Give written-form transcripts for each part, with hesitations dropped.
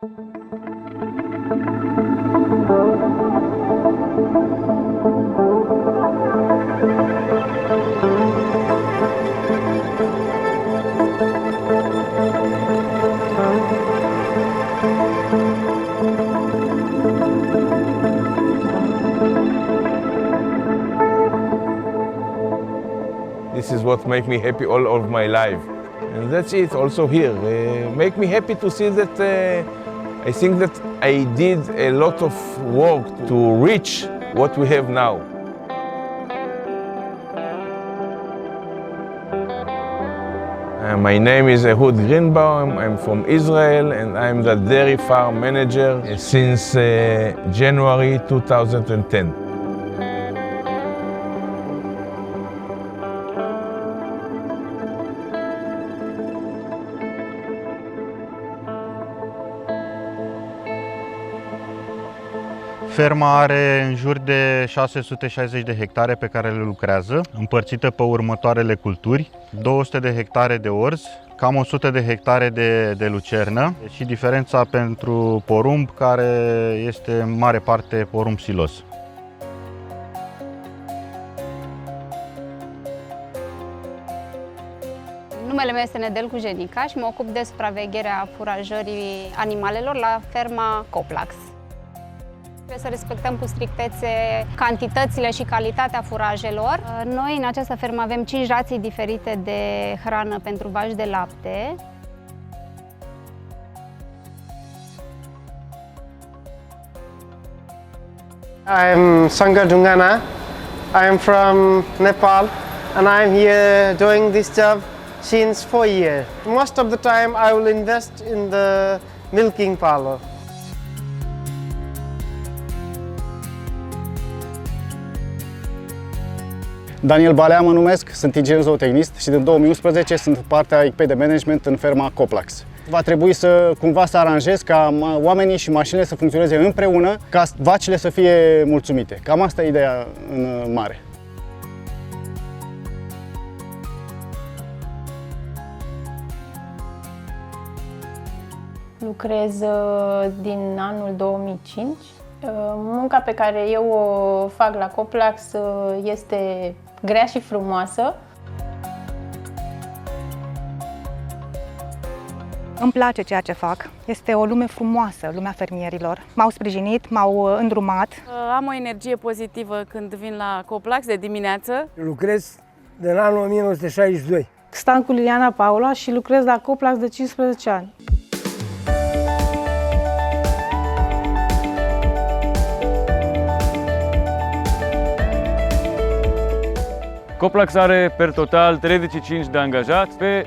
This is what makes me happy all of my life. And that's it also here. Make me happy to see that I think that I did a lot of work to reach what we have now. My name is Ehud Greenbaum. I'm from Israel and I'm the dairy farm manager since January 2010. Ferma are în jur de 660 de hectare pe care le lucrează, împărțite pe următoarele culturi: 200 de hectare de orz, cam 100 de hectare de lucernă și diferența pentru porumb, care este în mare parte porumb silos. Numele meu este Nedelcu Jenica și mă ocup de supravegherea furajării animalelor la ferma Coplax. Trebuie să respectăm cu strictețe cantitățile și calitatea furajelor. Noi în această fermă avem 5 rații diferite de hrană pentru vaci de lapte. I'm Sangha Dungana. I'm from Nepal and I'm here doing this job since 4 years. Most of the time I will invest in the milking parlor. Daniel Balea mă numesc, sunt inginer zootehnist și din 2011 sunt partea echipei de management în ferma Coplax. Va trebui cumva să aranjez ca oamenii și mașinile să funcționeze împreună, ca vacile să fie mulțumite. Cam asta e ideea în mare. Lucrez din anul 2005. Munca pe care eu o fac la Coplax este grea și frumoasă. Îmi place ceea ce fac. Este o lume frumoasă, lumea fermierilor. M-au sprijinit, m-au îndrumat. Am o energie pozitivă când vin la Coplax de dimineață. Lucrez din anul 1962. Stancu Liliana Paula și lucrez la Coplax de 15 ani. Coplax are per total 35 de angajați pe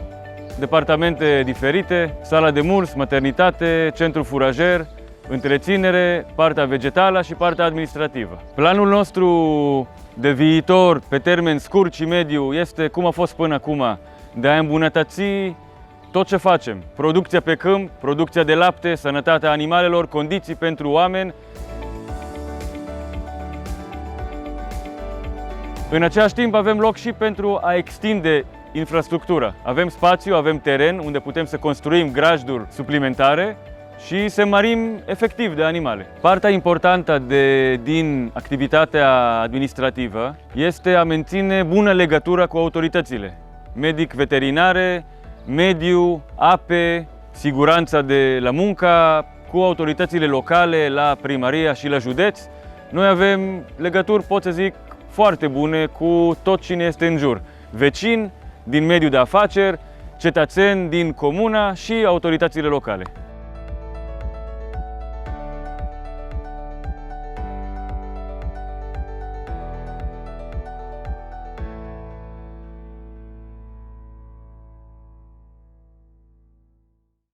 departamente diferite: sala de murs, maternitate, centru furajer, întreținere, partea vegetală și partea administrativă. Planul nostru de viitor pe termen scurt și mediu este, cum a fost până acum, de a îmbunătăți tot ce facem. Producția pe câmp, producția de lapte, sănătatea animalelor, condiții pentru oameni. În același timp avem loc și pentru a extinde infrastructura. Avem spațiu, avem teren unde putem să construim grajduri suplimentare și să mărim efectiv de animale. Partea importantă din activitatea administrativă este a menține bună legătură cu autoritățile. Medic veterinare, mediu, ape, siguranța de la muncă, cu autoritățile locale, la primăria și la județ. Noi avem legături, pot să zic, foarte bune cu tot cine este în jur. Vecini din mediul de afaceri, cetățeni din comuna și autoritățile locale.